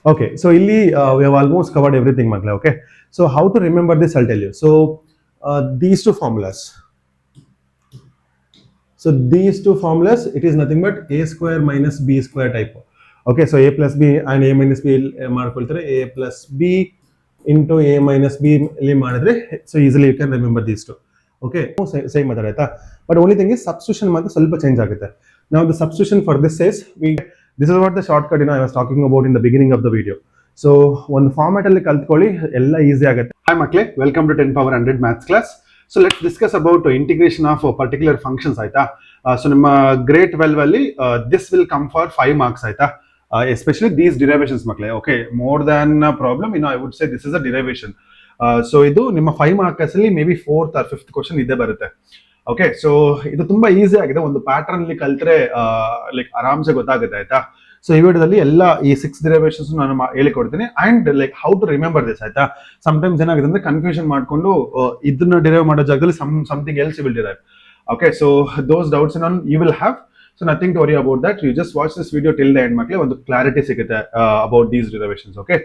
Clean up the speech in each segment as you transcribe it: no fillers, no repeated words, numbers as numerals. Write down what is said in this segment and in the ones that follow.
Okay, so illi we have almost covered everything, Makle. Okay, so how to remember this? I'll tell you. So these two formulas. So these two formulas, it is nothing but a square minus b square type. Okay, so a plus b and a minus b ಮಾಡ್ಕೊಳ್ತಾರೆ, a plus b into a minus b ಇಲ್ಲಿ ಮಾಡಿದ್ರೆ, so easily you can remember these two. Okay, same method ಆಯ್ತಾ. But only thing is substitution ಮಾತ್ರ ಸ್ವಲ್ಪ change ಆಗುತ್ತೆ. Now the substitution for this says this is what the shortcut I was talking about in the beginning of the video. So ಒಂದು format ಅಲ್ಲಿ ಕಲ್ತ್ಕೊಳ್ಳಿ, ಎಲ್ಲ easy ಆಗುತ್ತೆ. Hi ಮಕ್ಕಳೇ, welcome to 10 power 100 maths class. So let's discuss about integration of particular functions ಆಯ್ತಾ. So ನಿಮ್ಮ grade 12 ಅಲ್ಲಿ this will come for 5 marks ಆಯ್ತಾ. Especially these derivations ಮಕ್ಕಳೇ. Okay, more than a problem, I would say this is a derivation. So ಇದು ನಿಮ್ಮ 5 marks ಅಲ್ಲಿ maybe 4th or 5th question ಇದೇ ಬರುತ್ತೆ. ಓಕೆ, ಸೊ ಇದು ತುಂಬಾ ಈಸಿ ಆಗಿದೆ, ಒಂದು ಪ್ಯಾಟರ್ನ್ ಅಲ್ಲಿ ಕಲ್ತ್ರೆ ಲೈಕ್ ಆರಾಮ್ಸೆ ಗೊತ್ತಾಗುತ್ತೆ ಆಯ್ತಾ. ಸೊ ಈ ವಿಡಿಯೋದಲ್ಲಿ ಎಲ್ಲ ಈ 6 ಡಿರೈವೇಷನ್ಸ್ ನಾನು ಹೇಳಿಕೊಡ್ತೀನಿ and like how to remember this ಆಯ್ತಾ. ಸಮ್ಟೈಮ್ಸ್ ಏನಾಗಿದೆ ಅಂದ್ರೆ ಕನ್ಫ್ಯೂಷನ್ ಮಾಡ್ಕೊಂಡು ಇದನ್ನ ಡಿರೈವ್ ಮಾಡೋ ಜಾಗದಲ್ಲಿ something else will derive. Okay, so those doubts you will have, so nothing to worry about that. You just watch this video till the end ಮಕ್ಕಳೇ, ಒಂದು clarity ಸಿಗುತ್ತೆ ಅಬೌಟ್ ದೀಸ್ ಡಿರೈವೇಷನ್ಸ್. ಓಕೆ,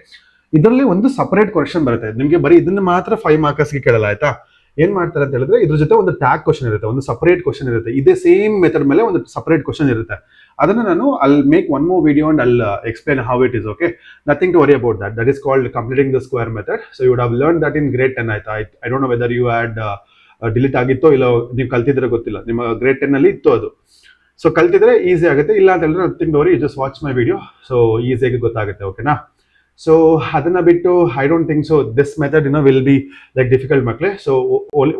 ಇದರಲ್ಲಿ ಒಂದು separate question ಬರುತ್ತೆ ನಿಮಗೆ, ಬರೀ ಇದನ್ನ ಮಾತ್ರ 5 ಮಾರ್ಕ್ಸ್ಗೆ ಕೇಳಲ್ಲ ಆಯ್ತಾ. ಏನ್ ಮಾಡ್ತಾರೆ ಅಂತ ಹೇಳಿದ್ರೆ ಇದ್ರ ಜೊತೆ ಒಂದು ಟ್ಯಾಗ್ ಕ್ವಶನ್ ಇರುತ್ತೆ, ಒಂದು ಸಪರೇಟ್ ಕ್ವಶನ್ ಇರುತ್ತೆ, ಇದೇ ಸೇಮ್ ಮೆಥಡ್ ಮೇಲೆ ಒಂದು ಸಪರೇಟ್ ಕ್ವಶನ್ ಇರುತ್ತೆ. ಅದನ್ನ ನಾನು I'll make one more video and I'll explain how it is. Okay, nothing to worry about that. That is called completing the square method. So you would have learn that in grade 10 ಆಯ್ತಾ. I don't know whether you had delete ಆಗಿತ್ತೋ ಇಲ್ಲ ನೀವು ಕಲ್ತಿದ್ರೆ ಗೊತ್ತಿಲ್ಲ, ನಿಮ್ಮ grade 10 ಅಲ್ಲಿ ಇತ್ತು ಅದು. So ಕಲ್ತಿದ್ರೆ easy ಆಗುತ್ತೆ, ಇಲ್ಲ ಅಂತ ಹೇಳಿದ್ರೆ nothing to worry, you just watch my video, so ಈಸಿಯಾಗಿ ಗೊತ್ತಾಗುತ್ತೆ. ಓಕೆನಾ. ಸೊ ಅದನ್ನ ಬಿಟ್ಟು I don't think so this method will be like difficult ಮಕ್ಕಳೇ. So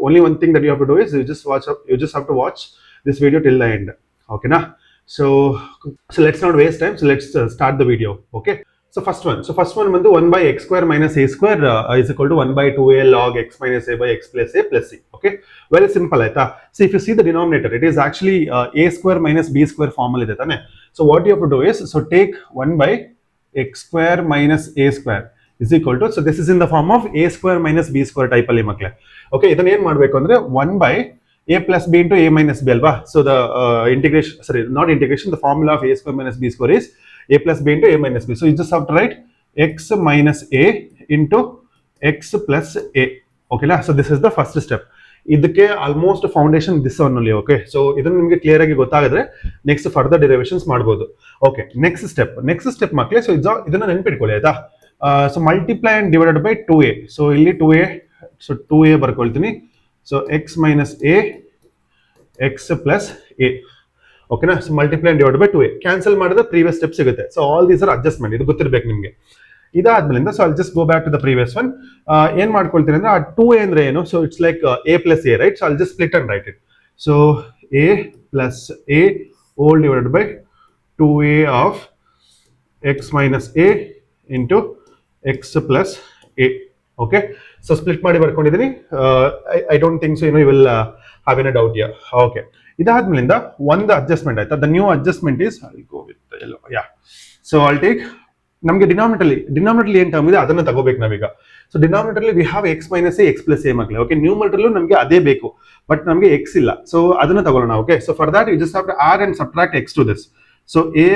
only one thing that you have to do is you just have to watch this video till the end. ಓಕೆನಾ. So let's not waste time. So let's start the video. Okay, so first one ಬಂದು 1 by x square minus a square is equal to 1 by 2a log x minus a by x plus a plus c. Okay, very simple ಆಯ್ತಾ. So if you see the denominator, it is actually a square minus b square form ಇದೆ ತಾನೆ. So what you have to do is, so take 1 by x square minus a square is equal to, so this is in the form of a square minus b square type ಅಲ್ಲಿ ಮಕ್ಕಳೇ. Okay, ಇದನ್ನ ಏನ್ ಮಾಡಬೇಕು ಅಂದ್ರೆ 1 by a plus b into a minus b alva. So the integration, sorry, not integration, the formula of a square minus b square is a plus b into a minus b. So you just have to write x minus a into x plus a. Okay la. So this is the first step. ಇದಕ್ಕೆ almost foundation this one ಅಲ್ಲಿ. Okay, so ಇದನ್ನ ನಿಮಗೆ clear ಆಗಿ ಗೊತ್ತಾಗಿದ್ರೆ next further derivations ಮಾಡಬಹುದು. Okay, next step ಮಕ್ಕಳೇ, so ಇದನ್ನ ನೆನ್ಪಿಟ್ಕೊಳ್ಳಿ ಆಯ್ತಾ. So multiply and divided by 2a. So ಇಲ್ಲಿ 2a, so 2a ಬರ್ಕೊಳ್ತೀನಿ. So x minus a, x plus a. Okay na. So multiply and divide by 2a. Cancel ಮಾಡಿದ್ರೆ previous step ಸಿಗುತ್ತೆ. So all these are adjustment. ಇದು ಗೊತ್ತಿರಬೇಕು ನಿಮಗೆ. ಇದಾದ್ಮೇಲಿಂದ so I'll just go back to the previous one. ಏನ್ ಮಾಡ್ಕೊಳ್ತೀನಿ ಅಂದ್ರೆ ಆ 2a ಅಂದ್ರೆ ಏನು? So it's like a plus a, right? So I'll just split and write it. So a plus a whole divided by 2a of x minus a into x plus a. Okay, so split ಮಾಡಿ ಬರ್ಕೊಂಡಿದ್ದೀನಿ. I don't think so you will have an doubt here. Okay, ಇದಾದ್ಮೇಲಿಂದ ಒಂದು adjustment ಆಯ್ತಾ. The new adjustment is I go with ಎಲ್ಲೋ, yeah. So I'll take, ನಮಗೆ ಡಿನಾಮಿನೇಟರ್ಲಿ ಏನ್ term ಇದೆ ಅದನ್ನ ತಗೋಬೇಕು ನಾವೀಗ. ಸೊ ಡಿನಾಮಿನೇಟರ್ಲಿ we have x minus a, x plus a ಮಕ್ಕಳೇ. ಓಕೆ, ನ್ಯೂಮರೇಟರ್ಲೂ ನಮಗೆ ಅದೇ ಬೇಕು, ಬಟ್ ನಮಗೆ ಎಕ್ಸ್ ಇಲ್ಲ, ಸೊ ಅದನ್ನ ತಗೊಳ್ಳೋಣ. Okay, so for that you just have to add and subtract x to this. So a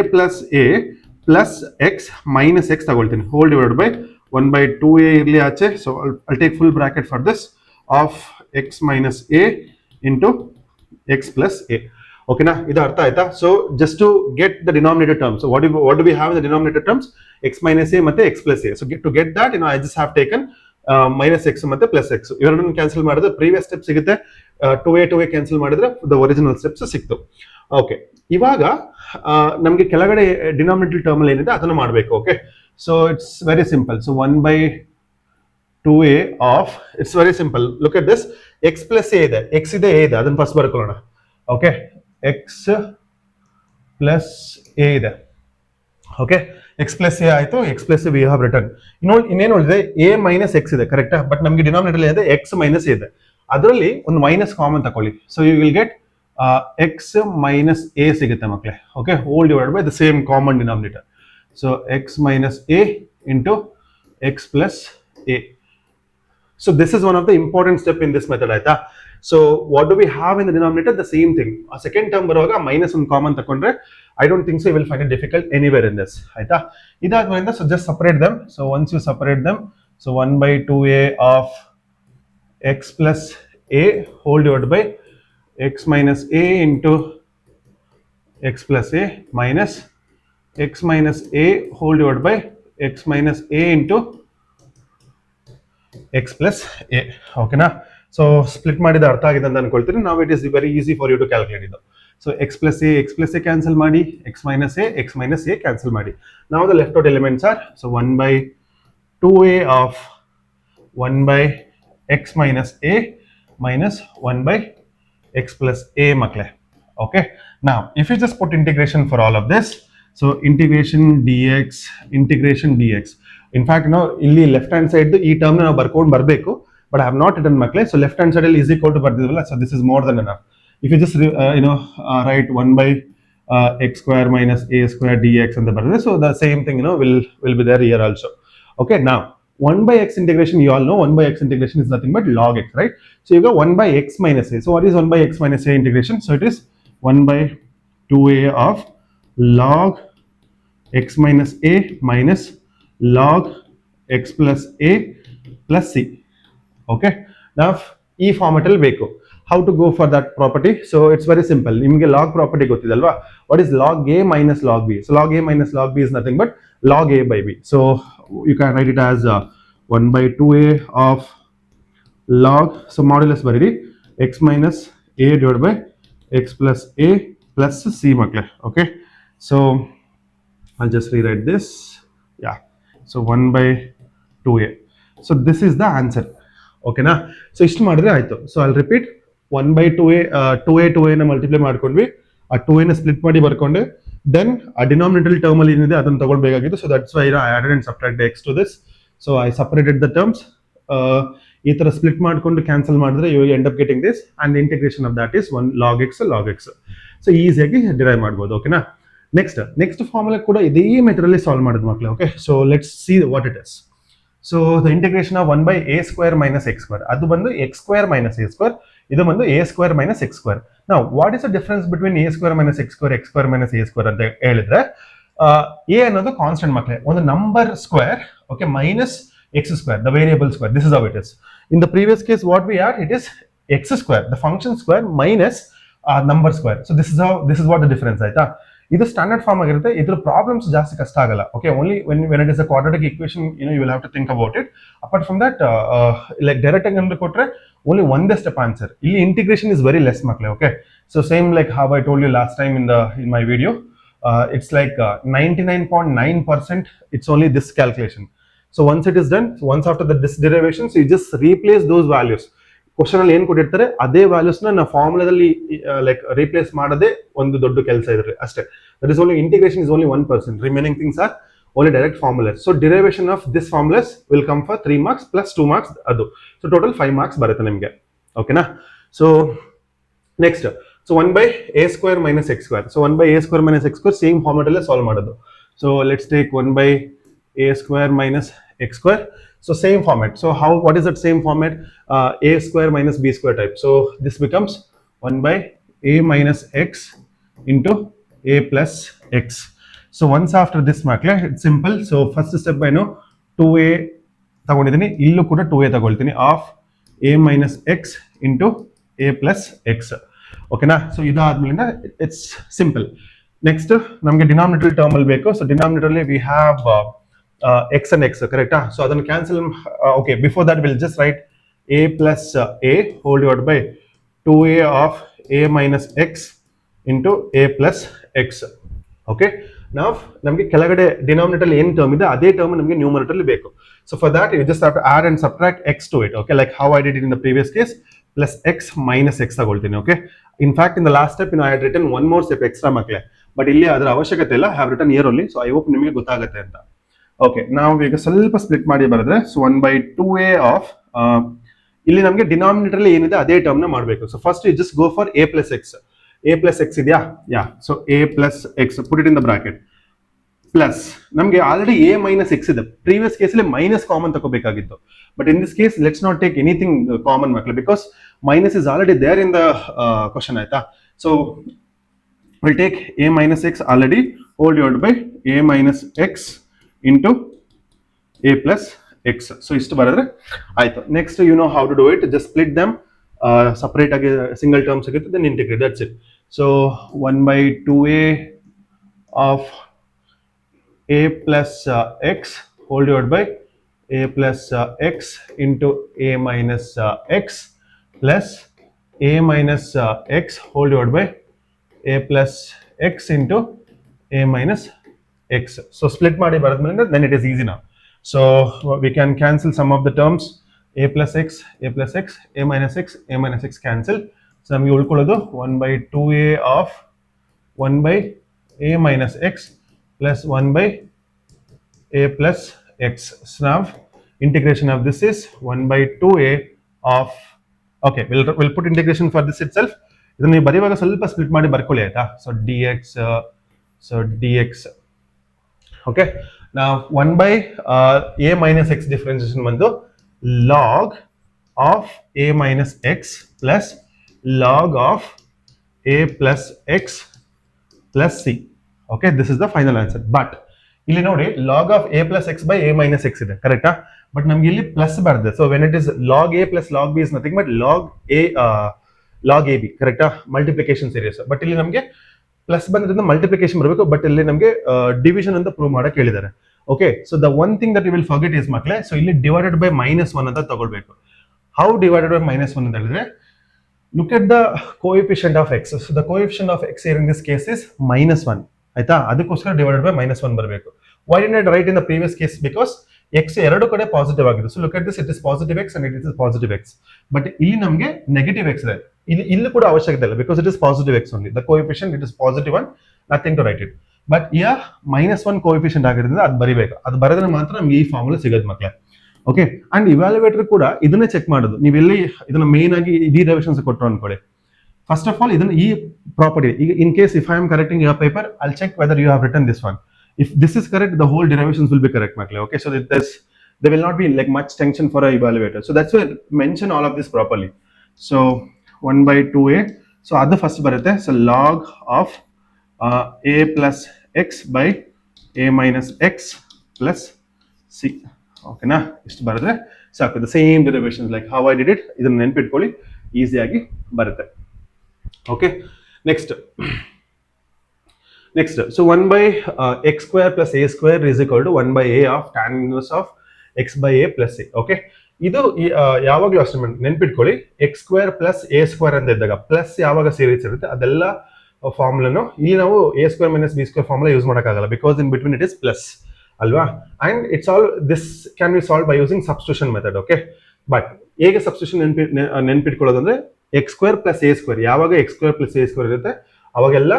plus x minus x ತಗೊಳ್ತೀನಿ, whole divide by 1 by 2a ಇರ್ಲಿ ಆಚೆ. So I'll take full bracket for this of x minus a into x plus a. ಓಕೆನಾ, ಇದು ಅರ್ಥ ಆಯ್ತಾ. So just to get the denominator terms, what do we have in the denominator terms? x minus a ಮತ್ತೆ x plus a. So to get that I just have taken minus x ಮತ್ತೆ plus x. ಇವೆರಡನ್ನು cancel ಮಾಡಿದ್ರೆ previous step ಸಿಗುತ್ತೆ. 2a cancel ಮಾಡಿದ್ರೆ the original steps ಸಿಕ್ತು. Okay, ಇವಾಗ ನಮಗೆ ಕೆಳಗಡೆ ಡಿನಾಮಿನೇಟರ್ ಟರ್ಮ್ ಅಲ್ಲಿ ಏನಿದೆ ಅದನ್ನು ಮಾಡಬೇಕು. Okay, so it's very simple. So 1 by 2a of, it's very simple. Look at this, x plus a ಇದೆ, x ಇದೆ, a ಇದೆ, ಅದನ್ನ ಫಸ್ಟ್ ಬರ್ಕೊಳ್ಳೋಣ. ಓಕೆ, x plus a ಇದೆ. ಓಕೆ, x plus a ಆಯ್ತು, x plus a we have written. ಇನ್ನೇನು ಉಳಿದೆ, a minus x ಇದೆ, ಕರೆಕ್ಟಾ. ಬಟ್ ನಮಗೆ ಡಿನಾಮಿನೇಟರ್ ಏನಿದೆ x minus a ಇದೆ, ಅದರಲ್ಲಿ ಒಂದು ಮೈನಸ್ ಕಾಮನ್ ತಕೊಳ್ಳಿ. So you will get x minus a ಸಿಗುತ್ತೆ ಮಕ್ಕಳೇ. Okay, whole divide by the same common denominator. So x minus a into x plus a. So this is one of the important step in this method ಆಯ್ತಾ. So what do we have in the denominator? The same thing. A second term ಬರುವಾಗ minus ಒಂದು common ತಕೊಂಡ್ರೆ I don't think so you will find it difficult anywhere in this. ಆಯ್ತಾ? ಇದಾದ್ಮೇಲೆ so just separate them. So once you separate them, so 1 by 2a of x plus a whole divided by x minus a into x plus a minus x minus a whole divided by x minus a into x plus a. Okay na? So split ಮಾಡಿದ ಅರ್ಥ ಆಗಿದೆ ಅಂತ ಅನ್ಕೊಳ್ತೀನಿ. Now it is very easy for you to calculate ಇದು. So x plus a cancel ಮಾಡಿ, x minus a cancel ಮಾಡಿ. Now the left out elements are, so 1 by 2a of 1 by x minus a minus 1 by x plus a ಮಕ್ಕಳೇ. Okay, now if you just put integration for all of this, so integration dx. In fact, ಇಲ್ಲಿ left hand side ಈ term ನಾವು ಬರ್ಕೊಂಡು ಬರಬೇಕು, but I have not written ಮಕ್ಕಳೇ. So left hand side ಅಲ್ಲಿ is equal to ಬರ್ದಿದ್ವಲ್ಲ, so this is more than enough. If you just write 1 by x square minus a square dx ಅಂತ ಬರೆದ್ರೆ, so the same thing will be there here also. Okay, now 1 by x integration, you all know 1 by x integration is nothing but log x, right? So you go 1 by x minus a. So what is 1 by x minus a integration? So it is 1 by 2a of log x minus a minus log x plus a plus c. Okay, now e format ಅಲ್ಲಿ ಬೇಕು. How to go for that property? So it's very simple. ನಿಮಗೆ log property ಗೊತ್ತಿದಲ್ವಾ? What is log a minus log b? So log a minus log b is nothing but log a by b. So you can write it as 1 by 2a of log, so modulus ಬರೀರಿ, x minus a divided by x plus a plus c ಮಕ್ಕಳೇ. Okay, so I'll just rewrite this. Yeah, so 1 by 2a. So this is the answer. Okay na? So ಇಷ್ಟು ಮಾಡಿದ್ರೆ ಆಯ್ತು. So I'll repeat, 1 by 2a ನ multiply ಮಾಡ್ಕೊಂಡ್ವಿ, ಆ 2a ನ split ಮಾಡಿ ಬರ್ಕೊಂಡೆ, then ಆ ಡಿನಾಮಿನೇಟರ್ ಟರ್ಮ್ ಅಲ್ಲಿ ಏನಿದೆ ಅದನ್ನ ತಗೊಳ್ಬೇಕಾಗಿತ್ತು. So that's why I added and subtracted x to this. So I separated the terms. ಈ ತರ ಸ್ಪ್ಲಿಟ್ ಮಾಡ್ಕೊಂಡು ಕ್ಯಾನ್ಸಲ್ ಮಾಡಿದ್ರೆ you end up getting this, and the integration of that is 1 log x. So ಈಸಿಯಾಗಿ derive ಮಾಡ್ಬೋದು. ಓಕೆನಾ? Next formula ಕೂಡ ಇದೇ method ಅಲ್ಲಿ ಸಾಲ್ವ್ ಮಾಡೋದು ಮಕ್ಕಳೇ. Okay, so let's see what it is. So the integration of 1 by a square minus x square, ಅದು ಬಂದು x square minus a square, ಇದು ಬಂದು a square minus x square. Now what is the difference between a square minus x square minus a square ಅಂತ ಹೇಳಿದ್ರೆ, a ಅನ್ನೋದು constant ಮಕ್ಕಳೇ, ಒಂದು number square, okay, minus x square, the variable square. This is how it is. In the previous case what we had, it is x square, the function square, minus number square. So this is what the difference ಆಯ್ತಾ. ಇದು standard form ಆಗಿರುತ್ತೆ, ಇದ್ರ problems ಜಾಸ್ತಿ ಕಷ್ಟ ಆಗಲ್ಲ. Okay, only when it is a quadratic equation, you will have to think about it. Apart from that, like direct ಆಗಿ ಅಂದ್ರೆ ಕೊಟ್ರೆ only ಒಂದೇ ಸ್ಟೆಪ್ ಆನ್ಸರ್. ಇಲ್ಲಿ ಇಂಟಿಗ್ರೇಷನ್ is very less ಮಕ್ಕಳೇ. Okay, so same like how I told you last time in my video, it's like 99.9% it's only this calculation. So once it is done, so once after this derivation, so you just replace those values. Question ಅಲ್ಲಿ ಏನ್ ಕೊಟ್ಟಿರ್ತಾರೆ ಅದೇ values ನ ಫಾರ್ಮುಲಾದಲ್ಲಿ like replace ಮಾಡದೆ ಒಂದು ದೊಡ್ಡ ಕೆಲಸ ಇದ್ರೆ ಅಷ್ಟೇ. That is only integration is only 1%. Remaining things are only direct formulas. So derivation of this formulas will come for 3 marks plus 2 marks ಅದು. ಸೊ ಟೋಟಲ್ 5 marks ಬರುತ್ತೆ ನಿಮಗೆ. ಓಕೆನಾ? So next, so 1 by a square minus x square. So 1 by a square minus x square same format ಅಲ್ಲೇ solve ಮಾಡೋದು. So let's take 1 by a square minus x square. So same format. So what is that same format? A square minus b square type. So this becomes 1 by a minus x into a plus x. So once after this makle, it's simple. So first step I know 2a ತಗೊಂಡಿದ್ದೀನಿ, ಇಲ್ಲೂ ಕೂಡ 2a ತಗೊಳ್ತೀನಿ, of a minus x into a plus x. ಓಕೆನಾ? So ಇದಾದ್ಮೇಲಿಂದ it's simple. Next ನಮಗೆ denominator term ಅಲ್ಲಿ ಬೇಕು. So denominator ಅಲ್ಲಿ we have x and x, correct? So ಅದನ್ನು cancel. Okay, before that we'll just write a plus a whole divided by 2a of a minus x into a plus x. Okay, now ನಮಗೆ ಕೆಳಗಡೆ denominator ಏನು term ಇದೆ ಅದೇ term ನಮಗೆ numerator ಅಲ್ಲಿ ಬೇಕು. So for that you just have to add and subtract x to it. Okay, like how I did it in the previous case, plus x minus x ತಗೊಳ್ತೀನಿ. Okay, in fact in the last step I had written one more step extra ಮಕ್ಕಳೇ, but ಇಲ್ಲಿ ಅದರ ಅವಶ್ಯಕತೆ ಇಲ್ಲ. I have written here only, so I hope ನಿಮಗೆ ಗೊತ್ತಾಗುತ್ತೆ ಅಂತ. Okay, ನಾವು ಈಗ ಸ್ವಲ್ಪ ಸ್ಪ್ಲಿಟ್ ಮಾಡಿ ಬರೆದ್ರೆ, ಸೊ 1 by 2a ಆಫ್ ಇಲ್ಲಿ ನಮಗೆ ಡಿನಾಮಿನೇಟರ್ ಅಲ್ಲಿ ಏನಿದೆ ಅದೇ ಟರ್ಮ್ ನ ಮಾಡಬೇಕು. So first you just go for a plus x. a plus x ಇದೆಯಾ? Yeah. So a plus x, put it in the bracket, plus ನಮಗೆ ಆಲ್ರೆಡಿ ಎ ಮೈನಸ್ ಎಕ್ಸ್ ಇದೆ. ಪ್ರೀವಿಯಸ್ ಕೇಸಲ್ಲಿ ಮೈನಸ್ ಕಾಮನ್ ತಗೋಬೇಕಾಗಿತ್ತು, but in this case let's not take anything common ಮಕ್ಕಳು, because minus is already there in the question ಆಯ್ತಾ. So will take a minus x already whole divide by a minus X into a plus x. So ಇಷ್ಟು ಬರೆದ್ರೆ ಆಯ್ತು. Next you know how to do it, just split them separate ಆಗಿ single terms ಆಗುತ್ತೆ, then integrate, that's it. So 1/2a of a plus x whole divided by a plus x into a minus x plus a minus x whole divided by a plus x into a minus x. So split ಮಾಡಿ ಬರೆದ್ಮೇಲೆ then it is easy now. So we can cancel some of the terms. a plus x, a plus x, a minus x, a minus x cancel. So ನಮಗೆ ಉಳ್ಕೊಳ್ಳೋದು 1/2a of 1 by a minus x plus 1 by a plus x. So now integration of this is 1/2a of, okay, we'll put integration for this itself. ಇದನ್ನ ನೀವು ಬರೆಯುವಾಗ ಸ್ವಲ್ಪ split ಮಾಡಿ ಬರ್ಕೊಳ್ಳಿ ಆಯ್ತಾ. So dx, okay. Now 1 by a minus x differentiation ಬಂದು log of a minus x plus log of a plus x plus c. Okay, this is the final answer. But ಇಲ್ಲಿ ನೋಡಿ log of a plus x by a minus x ಇದೆ, ಕರೆಕ್ಟಾ? But ನಮ್ಗೆ ಇಲ್ಲಿ plus ಬರ್ತದೆ. So when it is log a plus log b is nothing but log ab, ಕರೆಕ್ಟಾ? Multiplication series. But ಇಲ್ಲಿ ನಮಗೆ ಪ್ಲಸ್ ಬಂದ್ರಿಂದ ಮಲ್ಟಿಪ್ಲಿಕೇಶನ್ ಬರಬೇಕು, ಬಟ್ ಇಲ್ಲಿ ನಮಗೆ ಡಿವಿಷನ್ ಅಂತ ಪ್ರೂವ್ ಮಾಡಕ್ಕೆ ಹೇಳಿದ್ದಾರೆ. Okay, so the one thing that you will forget is ಮಕ್ಕಳೇ, ಸೊ ಇಲ್ಲಿ ಡಿವೈಡೆಡ್ ಬೈ -1 ಅಂತ ತಗೊಳ್ಬೇಕು. ಹೌ ಡಿವೈಡೆಡ್ ಬೈ -1 ಅಂತ ಹೇಳಿದ್ರೆ, look at the coefficient of x. So the coefficient of x here in this case is -1 ಆಯ್ತಾ. ಅದಕ್ಕೋಸ್ಕರ divided by -1 ಬರಬೇಕು. Why didn't I write in the previous case? Because x ಎರಡು ಕಡೆ positive ಆಗಿದೆ. So look at this, it is positive x and it is positive x. But ಇಲ್ಲಿ ನಮಗೆ negative x ಇದೆ. ಇಲ್ಲಿ ಕೂಡ ಅವಶ್ಯಕತೆ ಇಲ್ಲ, because it is positive x only. The coefficient it is +1, nothing to write it. But -1 coefficient ಆಗಿರೋದ್ರಿಂದ ಅದು ಬರಿಬೇಕು. ಅದು ಬರೆದ್ರೆ ಮಾತ್ರ ನಮ್ಗೆ ಈ ಫಾರ್ಮುಲಾ ಸಿಗೋದು ಮಕ್ಕಳೇ. ಓಕೆ, ಅಂಡ್ ಇವ್ಯಾಲ್ಯುವೇಟರ್ ಕೂಡ ಇದನ್ನೇ ಚೆಕ್ ಮಾಡೋದು. ನೀವೆಲ್ಲಿ ಇದನ್ನ ಮೇನ್ ಆಗಿ ಡಿರೈವೇಷನ್ಸ್ ಕೊಟ್ಟರು ಅನ್ಕೊಳ್ಳಿ. ಫಸ್ಟ್ ಆಫ್ ಆಲ್ ಇದನ್ನ ಈ ಪ್ರಾಪರ್ಟಿ, ಈಗ in case if I am correcting your paper, I'll check whether you have written this one. If this is correct, the whole derivations will be correct, Makle. Okay, so there will not be like much tension for a evaluator. So that's why mention all of this properly. So 1/2a. So other first barate. So log of a plus x by a minus x plus c. Okay, na istu barate. So the same derivations like how I did it. Idanna ನೆನಪಿಟ್ಕೊಳ್ಳಿ, easy ಆಗಿ ಬರುತ್ತೆ. Okay, next. So 1 by x square plus a square is equal to 1 by a of tan inverse of x by a plus a. Okay, ಇದು ಯಾವಾಗಲೂ ಅಷ್ಟೇ ನೆನ್ಪಿಟ್ಕೊಳ್ಳಿ, X square plus a square ಅಂತ ಇದ್ದಾಗ plus ಯಾವಾಗ series ಇರುತ್ತೆ ಅದೆಲ್ಲ ಫಾರ್ಮುಲಾನು ಇಲ್ಲಿ ನಾವು a square minus b square formula use ಮಾಡೋಕ್ಕಾಗಲ್ಲ, because in between it is plus ಅಲ್ವಾ. And it's all this can be solve by using substitution method. Okay, but ಹೇಗೆ ಸಬ್ಸ್ಟಿಟ್ಯೂಷನ್ ನೆನ್ಪಿಟ್ಕೊಳ್ಳೋದಂದ್ರೆ x square plus a square, ಯಾವಾಗ x square plus a square ಇರುತ್ತೆ ಅವಾಗೆಲ್ಲ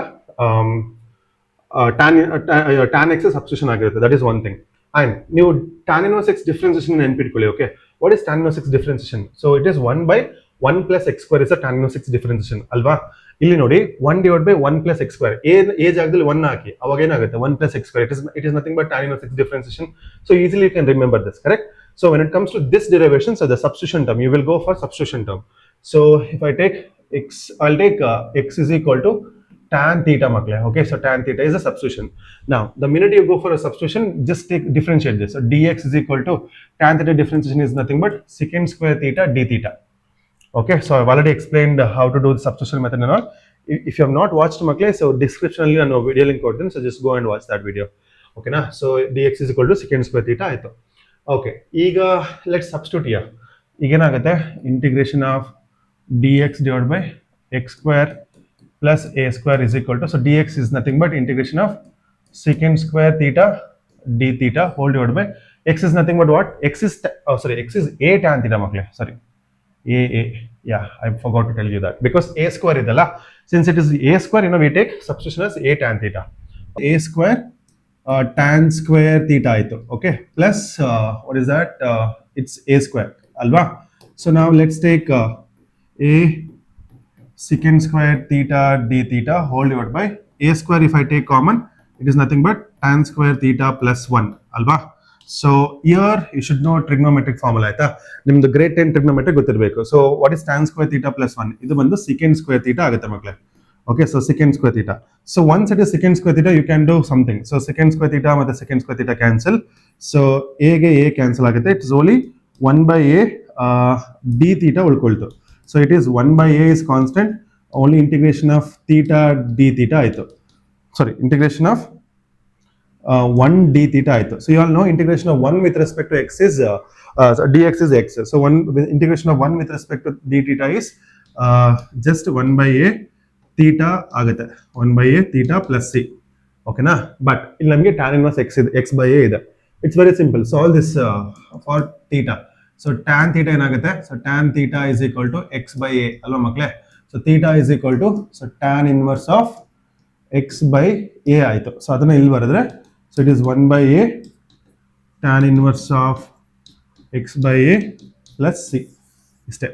tan x substitution ಆಗಿರುತ್ತೆ. That is one thing. And ನೀವು tan inverse x differentiation ನೆನ್ಪಿಟ್ಕೊಳ್ಳಿ. Okay, what is tan inverse x differentiation? So it is 1 by 1 plus x square is a tan inverse x differentiation ಅಲ್ವಾ. ಇಲ್ಲಿ ನೋಡಿ 1 divided by 1 plus x square, a ಜಾಗದಲ್ಲಿ 1 ಹಾಕಿ, ಅವಾಗ ಏನಾಗುತ್ತೆ 1 plus x square. It is nothing but tan inverse x differentiation. So easily you can remember this, correct? So when it comes to this derivation, so the substitution term, you will go for substitution term. So if I take x, I'll take x is equal to tan theta makle. Okay, so tan theta is a substitution. Now the minute you go for a substitution, just differentiate this. So dx is equal to tan theta differentiation is nothing but secant square theta d theta. Okay, so I've already explained how to do the substitution method and all. If you have not watched makle, so description alli nanu video link kodtene, so just go and watch that video. Okay na, so dx is equal to secant square theta aaytu. Okay, ಈಗ let's substitute here. ಈಗ ಏನಾಗುತ್ತೆ, integration of dx divided by x square plus a square is equal to, so dx is nothing but integration of secant square theta d theta whole divided by x is nothing but what, x is a tan theta makle, sorry, yeah, I forgot to tell you that, because a square idalla, since it is a square, you know, we take substitution as a tan theta, a square tan square theta aitu. Okay, plus what is that, it's a square alva. So now let's take a secant square theta d theta whole divided by a square. If I take common, it is nothing but tan square theta plus 1 alba. So here you should know trigonometric formula ಆಯ್ತಾ ನಿಮ್ದು grade 10 trigonometric ಗೊತ್ತಿರಬೇಕು. So what is tan square theta plus 1? ಇದು ಬಂದು secant square theta ಆಗುತ್ತೆ ಮಕ್ಕಳೇ. Okay, so secant square theta. So once it is secant square theta, you can do something. So secant square theta ಮತ್ತೆ secant square theta cancel. So a ಗೆ a cancel ಆಗುತ್ತೆ. It's only 1 by a d theta ಉಳ್ಕೊಳ್ತು. So it is 1 by a is constant. Only integration of theta d theta ಆಯ್ತು. Sorry, integration of 1 d theta ಆಯ್ತು. So you all know integration of 1 with respect to x is so dx is x. So integration of 1 with respect to d theta is just 1 by a theta ಆಗುತ್ತೆ. 1 by a theta plus c. ಓಕೆನಾ? But ಇಲ್ಲಿ ನಮಗೆ tan inverse x ಇದೆ, x by a ಇದೆ. It's very simple. Solve this for theta. So tan theta ಏನಾಗುತ್ತೆ? So tan theta is equal to x by a ಅಲ್ವಾ ಮಕ್ಕಳೇ? So theta is equal to so tan inverse of x by a ಆಯಿತು. So ಅದನ್ನು ಇಲ್ಲಿ ಬರೆದ್ರೆ so it is 1 by a tan inverse of x by a plus c ಇಷ್ಟೇ.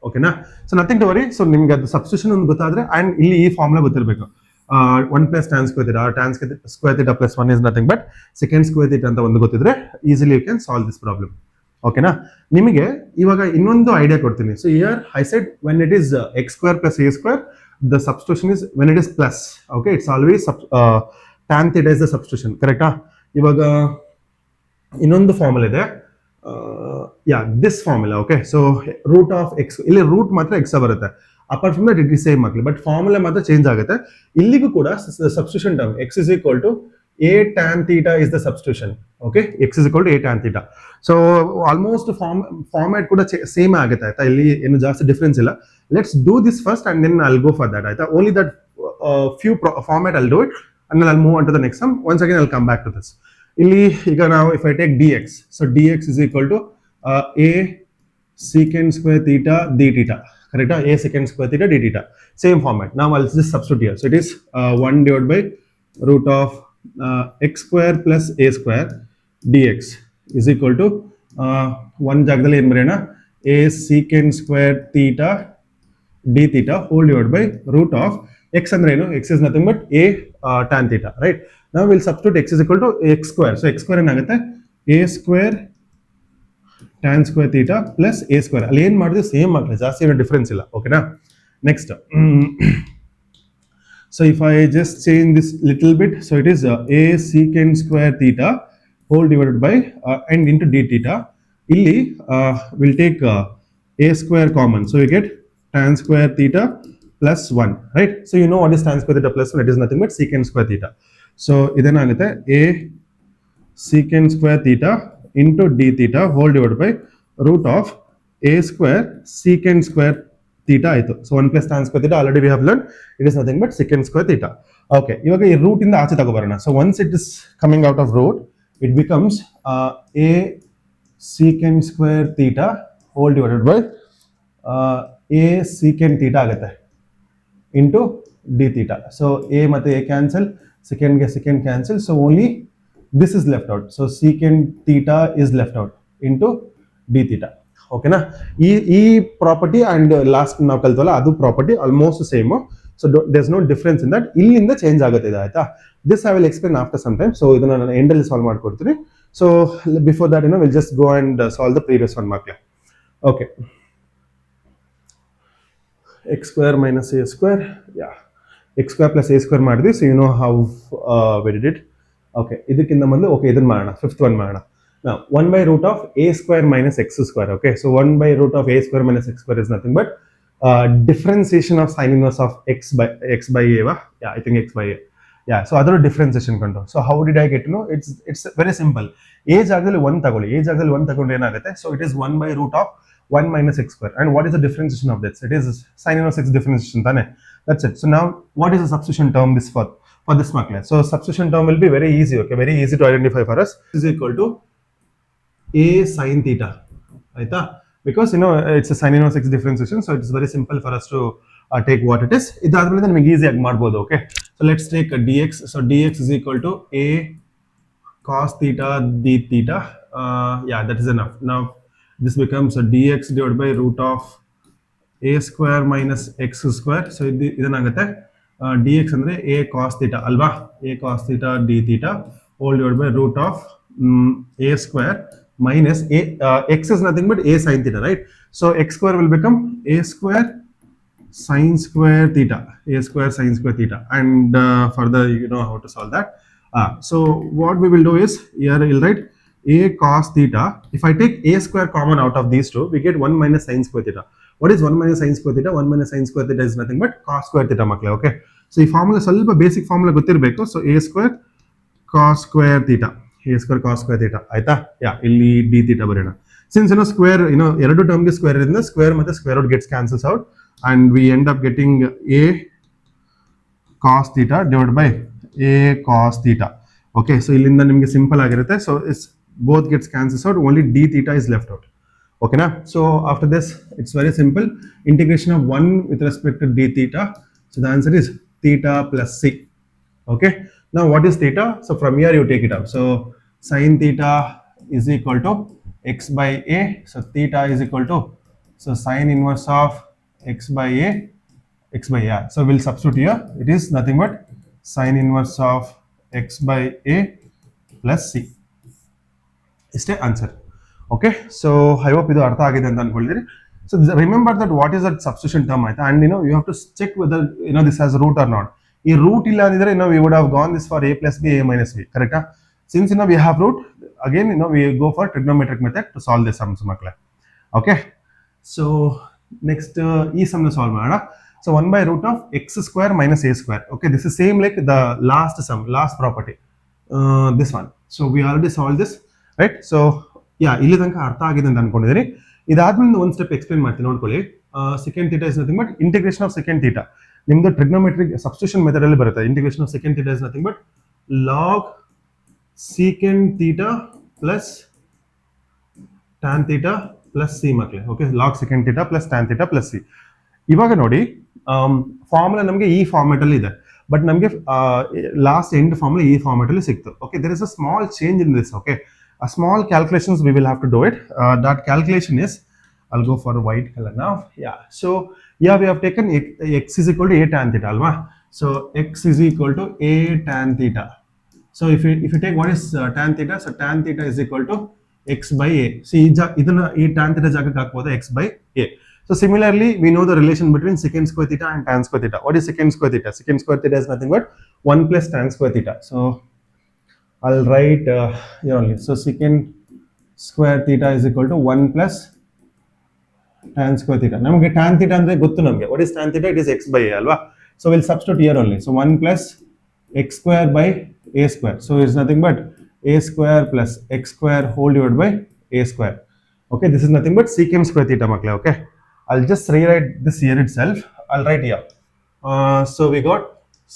ಓಕೆನಾ? So nothing to worry. So ನಿಮ್ಗೆ ಅದು substitution ಒಂದು ಗೊತ್ತಾದ್ರೆ ಆ್ಯಂಡ್ ಇಲ್ಲಿ ಈ ಫಾರ್ಮುಲಾ ಗೊತ್ತಿರಬೇಕು. 1 plus tan square theta, tan square theta plus 1 is nothing but secant square theta ಅಂತ ಒಂದು ಗೊತ್ತಿದ್ರೆ easily you can solve this problem. ಓಕೆನಾ? ನಿಮಗೆ ಇವಾಗ ಇನ್ನೊಂದು ಐಡಿಯಾ ಕೊಡ್ತೀನಿ. So here I said when it is x square plus a square the substitution is when it is plus. Okay, it's always tan theta is the substitution. ಕರೆಕ್ಟಾ? ಇವಾಗ ಇನ್ನೊಂದು formula ಇದೆ. This formula. Okay, so root of x, ಇಲ್ಲಿ root ಮಾತ್ರ x ಬರುತ್ತೆ. Apart from that it is same ಆಗಲಿ, but formula ಮಾತ್ರ change ಆಗುತ್ತೆ. ಇಲ್ಲಿಗೂ ಕೂಡ substitution term x is equal to a tan theta is the substitution. Okay, x is equal to a tan theta. So almost format ಕೂಡ same ಆಗುತ್ತೆ ಆಯ್ತಾ, ಇಲ್ಲಿ ಏನು ಜಾಸ್ತಿ ಡಿಫರೆನ್ಸ್ ಇಲ್ಲ. Let's do this first and then I'll go for that ಆಯ್ತಾ. Only that few format I'll do it and then I'll move on to the next sum. Once again I'll come back to this. ಇಲ್ಲಿ ಈಗ ನಾವು if I take dx, so dx is equal to a secant square theta d theta. Correct? A secant square theta d theta. Same format. Now I'll just substitute here. So it is 1 divided by root of x square plus a square dx is equal to 1 ಜಾಗದಲ್ಲಿ ಏನು ಬರೆಯೋಣ, a secant square theta d theta whole divided by root of x ಅಂದ್ರೆ ಏನು, x is nothing but a tan theta, right? Now we'll substitute x is equal to x square. So x square ಏನಾಗುತ್ತೆ, a square tan square theta plus a square. ಅಲ್ಲಿ ಏನು ಮಾಡಿದ್ರೆ same ಆಗಲಿ, ಜಾಸ್ತಿ ಏನೋ difference ಇಲ್ಲ. ಓಕೆನಾ? Next so if I just change this little bit, so it is a secant square theta whole divided by and into d theta. Illi we'll take a square common, so you get tan square theta plus 1, right? So you know what is tan square theta plus 1? It is nothing but secant square theta. So idenagutte a secant square theta into d theta whole divided by root of a square secant square theta ಆಯಿತು. So 1 plus tan square theta already we have learned it is nothing but secant square theta. Okay, ಇವಾಗ ಈ root ಇಂದ ಆಚೆ ತಗೋಬರೋಣ. So once it is coming out of root, it becomes a secant square theta whole divided by a secant theta ಆಗುತ್ತೆ into d theta. So a ಮತ್ತೆ a cancel, secant ಗೆ secant cancel, so only this is left out. So secant theta is left out into d theta. ಓಕೆನಾ? ಈ property and last ನಾವು ಕಲ್ತವಲ್ಲ ಅದು property almost same. So there is no difference in that. ಇಲ್ಲಿಂದ change ಆಗುತ್ತೆ ಇದು ಆಯ್ತಾ. This I will explain after some time. So ಇದನ್ನ ನಾನು ಎಂಡಲ್ಲಿ ಸಾಲ್ವ್ ಮಾಡ್ಕೊಡ್ತೀನಿ. So before that will just go and solve the previous one ಮಕ್ಕಳೇ. Okay, x square minus a square, x square plus a square ಮಾಡಿದ್ವಿ. So you know how we did it. Okay, ಇದಕ್ಕಿಂತ ಮೊದಲು okay ಇದನ್ನ ಮಾಡೋಣ, fifth one ಮಾಡೋಣ. Now 1 by root of a square minus x square. Okay, so 1 by root of a square minus x square is nothing but differentiation of sin inverse of x by a. Yeah, I think x by a. Yeah, so other differentiation control. So how did I get to know? It's very simple. A ಜಾಗದಲ್ಲಿ 1 ತಗೊಳ್ಳಿ, a ಜಾಗದಲ್ಲಿ 1 ತಗೊಂಡ್ರೆ ಏನಾಗುತ್ತೆ? So it is 1 by root of 1 minus x square. And what is the differentiation of this? It is sin inverse x differentiation ತಾನೆ. That's it. So now what is the substitution term this for this ಮಕ್ಕಳೇ? So substitution term will be very easy. Okay, very easy to identify for us. Is equal to a sin theta, ಆಯ್ತಾ? Because you know it's a sin inverse x differentiation, so it's very simple for us to take what it is. ಇದಾದ್ಮೇಲೆ ನಿಮಗೆ easy ಆಗಿ ಮಾಡಬಹುದು. Okay, so let's take dx. So dx is equal to a cos theta d theta. That is enough. Now this becomes a dx divided by root of a square minus x square. So ಇದೇನಾಗುತ್ತೆ, dx ಅಂದರೆ a cos theta ಅಲ್ವಾ, a cos theta d theta whole divided by root of a square minus a x is nothing but a sin theta, right? So x square will become a square sin square theta, a square sin square theta, and further you know how to solve that. So what we will do is here we'll write a cos theta. If I take a square common out of these two, we get 1 minus sin square theta. What is 1 minus sin square theta? 1 minus sin square theta is nothing but cos square theta ಮಕ್ಕಳೇ. Okay, so ಈ formula ಸ್ವಲ್ಪ basic formula ಗೊತ್ತಿರಬೇಕು. So a square cos square theta, a square cos square theta ಆಯ್ತಾ. ಯಾ ಇಲ್ಲಿ d theta ಬರೆಯೋಣ. Since you know square, you know ಎರಡು term ಗೆ square ಇರೋದ್ರಿಂದ ಸ್ಕ್ವೇರ್ ಮತ್ತೆ square root gets cancels out and we end up getting a cos theta divided by a cos theta. Okay, so ಇಲ್ಲಿಂದ ನಿಮಗೆ simple ಆಗಿರುತ್ತೆ. So it's both gets cancels out, only d theta is left out. Okay na? So after this it's very simple, integration of 1 with respect to d theta. So the answer is theta plus c. Okay, now what is theta? So from here you take it up. So sin theta is equal to x by a. So theta is equal to, so sin inverse of x by a, x by a. So we'll substitute here. It is nothing but sin inverse of x by a plus c. Is the answer. Okay, so I hope ಇದು ಅರ್ಥ ಆಗಿದೆ ಅಂತ ಅನ್ಕೊಂಡಿದ್ದೀರಿ. So remember that what is that substitution term ಆಯ್ತಾ, and you know you have to check whether you know this has root or not. ಈ root ಇಲ್ಲ ಅಂದಿದ್ರೆ you know we would have gone this for a plus b, a minus b, correct? Since you know we have root, again you know we go for trigonometric method to solve the sums ಮಕ್ಕಳೇ. Okay, so next ಈ sum ನ solve ಮಾಡೋಣ. So 1 by root of x square minus a square. Okay, this is same like the last sum, last property, this one. So we already solved this, right? So yeah, ಇಲ್ಲಿ ತನಕ ಅರ್ಥ ಆಗಿದೆ ಅಂತ ಅನ್ಕೊಂಡಿದ್ದೀನಿ. ಇದಾದ್ಮೇಲೆ ಒಂದು ಸ್ಟೆಪ್ ಎಕ್ಸ್ಪ್ಲೇನ್ ಮಾಡ್ತೀನಿ ನೋಡ್ಕೊಳ್ಳಿ. Second theta is nothing but integration of second theta. ನಿಮ್ದು ಟ್ರಿಗ್ನೋಮೆಟ್ರಿಕ್ ಸಬ್ಸ್ಟಿಟ್ಯೂಷನ್ ಮೆಥಡ್ ಅಲ್ಲಿ ಬರುತ್ತೆ. Integration of second theta is nothing but log second theta plus tan theta plus c ಮಕ್ಕಳೇ. Okay, log second theta plus tan theta plus c. ಇವಾಗ ನೋಡಿ formula ನಮಗೆ ಈ format ಅಲ್ಲಿ ಇದೆ, ಬಟ್ ನಮಗೆ ಲಾಸ್ಟ್ ಎಂಡ್ ಫಾರ್ಮುಲಾ ಈ ಫಾರ್ಮೆಟ್ ಅಲ್ಲಿ ಸಿಕ್ತು. Okay, there is a small change in this. Okay, a small calculations we will have to do it. That calculation is, I'll go for a white color now. Yeah, so yeah, we have taken x is equal to a tan theta alva. So x is equal to a tan theta. So if you take what is tan theta, so tan theta is equal to x by a. See idana ee tan theta jagake hakboda x by a. So similarly we know the relation between secant square theta and tan square theta. What is secant square theta? Secant square theta is nothing but 1 plus tan square theta. So I'll write here only. So secant square theta is equal to 1 plus tan square theta. Namage tan theta andre gottu namage. What is tan theta? It is x by a alva. So we'll substitute here only. So 1 plus x square by a square. So it's nothing but a square plus x square whole divided by a square. Okay, this is nothing but secant square theta makle. Okay, I'll just rewrite this here itself. I'll write here. So we got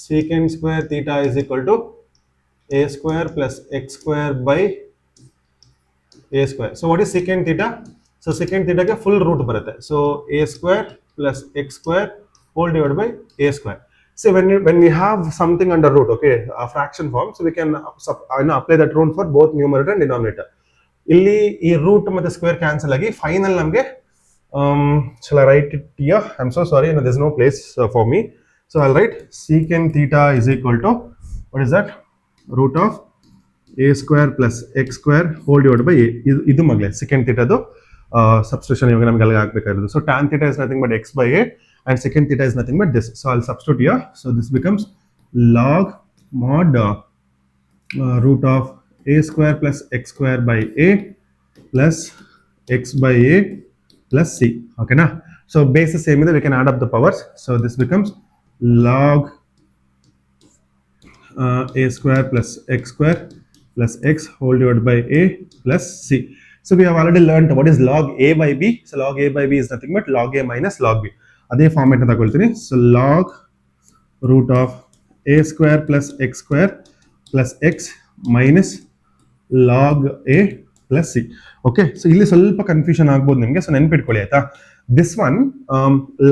secant square theta is equal to a square plus x square by a square. So what is secant theta? So secant theta ke full root barate. So a square plus x square whole divided by a square. So when we have something under root, okay, a fraction form, so we can apply that rule for both numerator and denominator. Illi ee root matte square cancel agi final namge shall I write it here? I'm so sorry, there's no place for me. So I'll write secant theta is equal to, what is that? Root of a square plus x square whole divided by a. Idu magle secant theta do substitution ivaga namage alga hakbekagirodu. So tan theta is nothing but x by a and secant theta is nothing but this. So I'll substitute here. So this becomes log mod root of a square plus x square by a plus x by a plus c. Okay na? So base is same, we can add up the powers. So this becomes log a square plus x square plus x whole divided by a plus c. So we have already learned what is log a by b. So log a by b is nothing but log a minus log b. Adhe format na takoltini. So log root of a square plus x square plus x minus log a plus c. Okay, so ಇಲ್ಲಿ ಸ್ವಲ್ಪ confusion ಆಗ್ಬೋದು ನಿಮಗೆ. So ನೆನ್ಪಿಟ್ಕೊಳ್ಳಿ ಆಯ್ತಾ, this one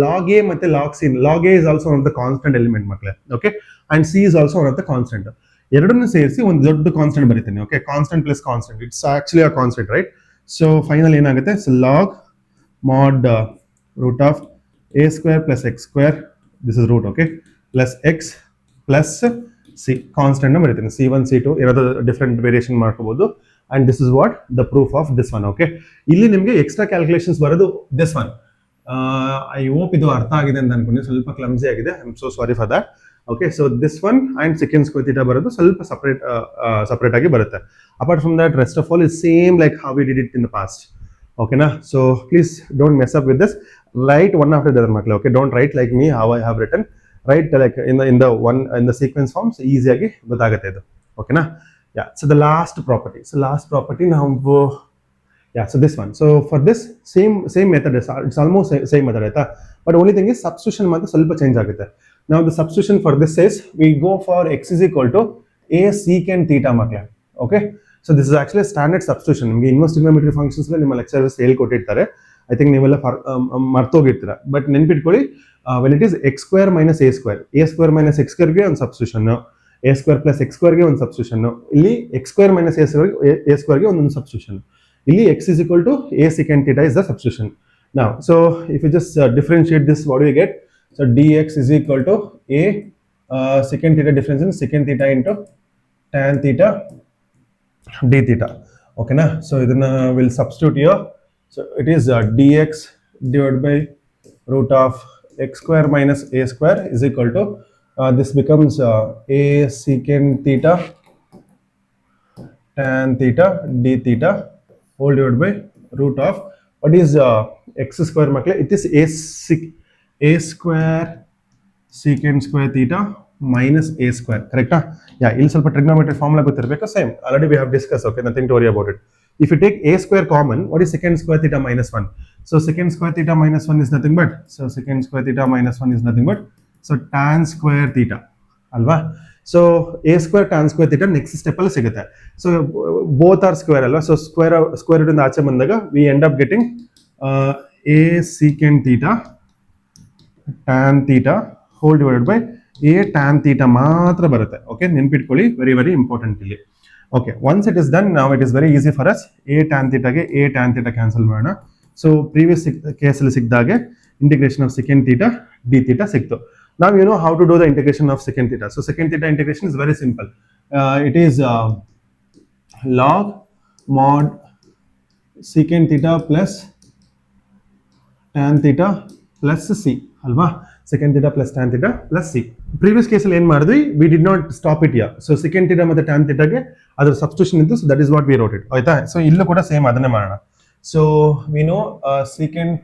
log a ಮತ್ತೆ log c. log a is also one of the constant element ಮಕ್ಕಳೇ. Okay, and c is also one of the constant. ಎರಡನ್ನು ಸೇರಿಸಿ ಒಂದು ದೊಡ್ಡ ಕಾನ್ಸ್ಟೆಂಟ್ ಬರೀತೀನಿ. Okay, constant plus constant, it's actually a constant, right? So final ಏನಾಗುತ್ತೆ? So log mod root of a square plus x square, this is root, okay, plus x plus c constant ನ ಬರೀತೀನಿ c1 c2 ಇರೋದು different variation ಮಾಡ್ಕೋಬಹುದು and this is what the proof of this one. Okay, ಇಲ್ಲಿ ನಿಮಗೆ extra calculations ಬರೋದು this one. I hope ಇದು ಅರ್ಥ ಆಗಿದೆ ಅಂತ ಅನ್ಕೊಂಡು, ಸ್ವಲ್ಪ ಕ್ಲಮ್ಸಿ ಆಗಿದೆ, I am so sorry for that. Okay, so this one and second square theta ಬರೋದು ಸ್ವಲ್ಪ ಸಪರೇಟ್ ಆಗಿ ಬರುತ್ತೆ. Apart from that rest of all is same like how we did it in the past. ಓಕೆನಾ? So please don't mess up with this. Write one after the other, ಮಕ್ಕಳು. Okay, don't write like me how I have written. Write like in the sequence forms, ಈಸಿಯಾಗಿ ಗೊತ್ತಾಗುತ್ತೆ ಇದು. ಓಕೆನಾ? Yeah, so the last property ನಾವು, yeah, so this one. So for this same method, it's almost same method, ಆಯ್ತಾ? But only thing is substitution ಮಾತ್ರ ಸ್ವಲ್ಪ change ಆಗುತ್ತೆ. Now the substitution for this is we go for x is equal to a secant theta ಮಕ್ಕಳೇ. Okay, so this is actually a standard substitution. ನಿಮಗೆ inverse ಟ್ರಿಗೊನೋಮೆಟ್ರಿ functions ನಿಮ್ಮ lectures ಹೇಳ್ಕೊಟ್ಟಿರ್ತಾರೆ. I think ನೀವೆಲ್ಲ ಮರ್ತೋಗಿರ್ತೀರ. But ನೆನ್ಪಿಟ್ಕೊಳ್ಳಿ, when it is x square minus a square minus X ಸ್ಕ್ವೇರ್ಗೆ ಒಂದು substitution, A square plus X ಸ್ಕ್ವೇರ್ಗೆ ಒಂದು substitution, ಇಲ್ಲಿ ಎಕ್ಸ್ ಸ್ಕ್ವೇರ್ ಮೈನಸ್ ಎ ಸ್ಕ್ವೇರ್ಗೆ ಒಂದೊಂದು ಸಬ್ಸ್ಟಿಟ್ಯೂಷನ್. ಇಲ್ಲಿ x is equal to a secant theta is the substitution. Now, so if you just differentiate this, what do you get? So dx is equal to a secant theta difference in secant theta into tan theta d theta. Okay, na? So then we'll substitute here. So it is dx divided by root of x square minus a square is equal to this becomes a secant theta tan theta d theta whole divided by root of what is x square makle, it is a square secant square theta minus a square, correct? Yeah, ಇಲ್ಲಿ ಸ್ವಲ್ಪ trigonometric formula ಗೊತ್ತಿರಬೇಕು. Same, already we have discussed. Okay, nothing to worry about it. If you take a square common, what is secant square theta minus 1? So secant square theta minus 1 is nothing but, secant square theta minus 1 is nothing but, so tan square theta ಅಲ್ವಾ? So a square tan square theta next step ಅಲ್ಲಿ ಸಿಗುತ್ತೆ. So both are square ಅಲ್ವಾ? So square root ಇಂದ ಆಚೆ ಬಂದಾಗ we end up getting a secant theta tan theta whole divided by a tan theta ಮಾತ್ರ ಬರುತ್ತೆ. Okay, ನೆನ್ಪಿಟ್ಕೊಳ್ಳಿ, very very important ಇಲ್ಲಿ. Okay, once it is done, ನಾವು it is very easy for us. A tan ಥೀಟಾಗೆ a tan theta cancel ಮಾಡೋಣ. So previous ಕೇಸಲ್ಲಿ ಸಿಕ್ಕಿದಾಗೆ integration of second theta d theta ಸಿಕ್ತು. Now you know how to do the integration of secant theta. So secant theta integration is very simple. It is log mod secant theta plus tan theta plus c. Alva? Secant theta plus tan theta plus c. Previous case ಅಲ್ಲಿ ಏನು ಮಾಡಿದ್ವಿ, we did not stop it here. So secant theta ಮತ್ತೆ tan theta ಗೆ ಅದರ substitution ಇತ್ತು. So that is what we wrote it. ಆಯ್ತಾ? So ಇಲ್ಲೂ ಕೂಡ ಸೇಮ್ ಅದನ್ನೇ ಮಾಡೋಣ. So we know secant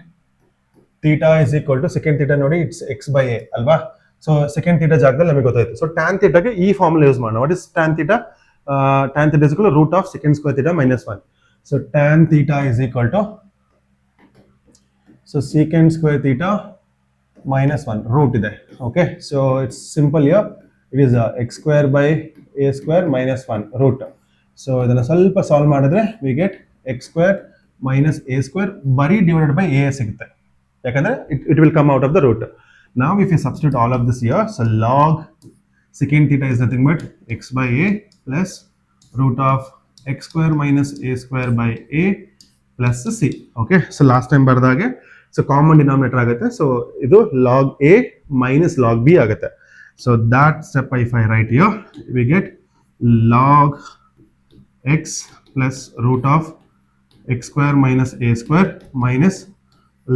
theta is equal to secant theta ನೋಡಿ it's x by a ಅಲ್ವಾ? ಸೊ secant theta ಜಾಗದಲ್ಲಿ ನಮಗೆ ಗೊತ್ತಾಯ್ತು. ಸೊ tan theta ಗೆ ಈ ಫಾರ್ಮುಲಾ ಯೂಸ್ ಮಾಡೋಣ. What is tan theta? Tan theta is equal to root of secant square theta minus 1. So tan theta is equal to, so secant square theta minus 1 root ಇದೆ. Okay, so it's simple here. It is x square by a square minus 1 root. So ಇದನ್ನ ಸ್ವಲ್ಪ solve ಮಾಡಿದ್ರೆ we get x square minus a square ಬರೀ divided by a ಸಿಗುತ್ತೆ. ಯಾಕಂದ್ರೆ it will come out of the root. Now if you substitute all of this here, so log secant theta is nothing but x by a plus root of x square minus a square by a plus c. Okay, so last time ಬರ್ದಾಗೆ so common denominator ಆಗುತ್ತೆ. So ಇದು log a minus log b ಆಗುತ್ತೆ. So that step if I write here, we get log x plus root of x square minus a square minus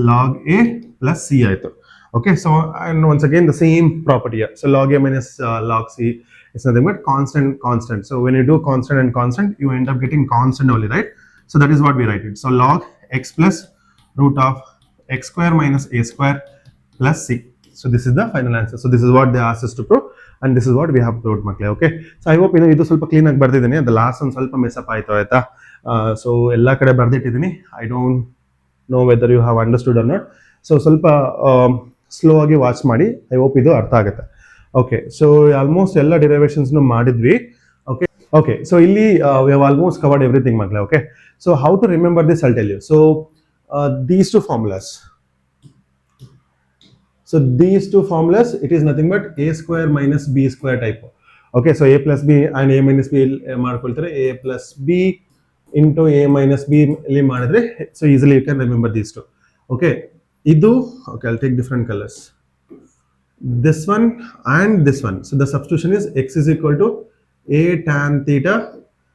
log a plus c ಆಯಿತು. Okay, so and once again the same property here. So log a minus log c is nothing but constant. So when you do constant and constant, you end up getting constant only, right? So that is what we write it. So log x plus root of x square minus a square plus c. So this is the final answer. So this is what they asked us to prove and this is what we have proved, ಮಕ್ಕಳೇ. Okay, so I hope ಇದು ಸ್ವಲ್ಪ clean ಆಗಿ ಬರ್ದಿದ್ದೀನಿ. ಅದು last ಒಂದು ಸ್ವಲ್ಪ mess up ಆಯಿತು, ಆಯ್ತಾ? So ಎಲ್ಲ ಕಡೆ ಬರ್ದಿಟ್ಟಿದ್ದೀನಿ. I don't know whether you have understood or not. So ಸ್ವಲ್ಪ ಸ್ಲೋ ಆಗಿ ವಾಚ್ ಮಾಡಿ. ಐ ಹೋಪ್ ಇದು ಅರ್ಥ ಆಗುತ್ತೆ. ಓಕೆ, ಸೊ ಆಲ್ಮೋಸ್ಟ್ ಎಲ್ಲ ಡಿರೈವೇಷನ್ಸ್ ಮಾಡಿದ್ವಿ. ಓಕೆ ಓಕೆ, ಸೊ ಇಲ್ಲಿ we have almost covered everything, ಮಕ್ಕಳೇ. Okay, so how to remember this I'll tell you. So these two formulas, it is nothing but a square minus b square type. Okay, so a plus b and a minus b ಮಾಡ್ಕೊಳ್ತಾರೆ. a plus b into a minus b ಇಲ್ಲಿ ಮಾಡಿದ್ರೆ, so easily you can remember these two. Okay, ಇದು, okay, I'll take different colors. this one and this one. So the substitution is x is equal to a tan theta,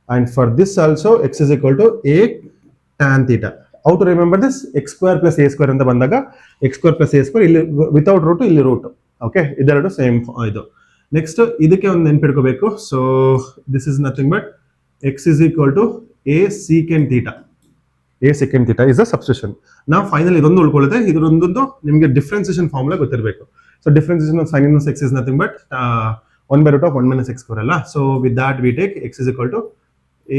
and for this also x is equal to a tan theta. How to remember this? X square plus a square ಅಂತ ಬಂದಾಗ x square plus a square ಇಲ್ಲಿ without root ಇಲ್ಲಿ root. Okay, ಇದೆರಡು same ಇದು. Next ಇದಕ್ಕೆ ಒಂದು ನೆನ್ಪಿಡ್ಕೋಬೇಕು. So this is nothing but x is equal to a secant theta. a secant theta is the substitution. Now finally ಇದೊಂದು ಉಳ್ಕೊಳ್ಳುತ್ತೆ. ಇದರೊಂದೊಂದು ನಿಮಗೆ differentiation formula ಗೊತ್ತಿರಬೇಕು. So differentiation of sin inverse x is nothing but 1 by root of 1 minus x square ಅಲ್ಲ. So with that we take x is equal to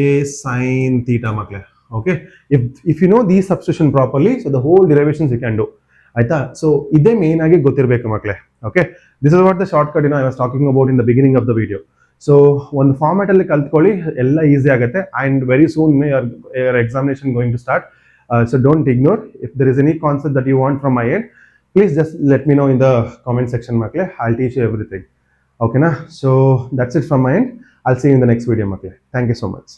a sin theta ಮಕ್ಕಳೇ. Okay, if you know these substitution properly, so the whole derivations you can do. ಆಯ್ತಾ? So ಇದೇ main ಆಗಿ ಗೊತ್ತಿರಬೇಕು ಮಕ್ಕಳೇ. Okay, this is what the short cut I was talking about in the beginning of the video. So ಒಂದು format ಅಲ್ಲಿ ಕಲ್ತ್ಕೊಳ್ಳಿ, ಎಲ್ಲ easy ಆಗುತ್ತೆ. And very soon your examination going to start. So don't ignore. If there is any concept that you want from my end, please just let me know in the comment section ಮಕ್ಕಳೇ. I'll teach you everything. Okay na? So that's it from my end. I'll see you in the next video ಮಕ್ಕಳೇ. Thank you so much.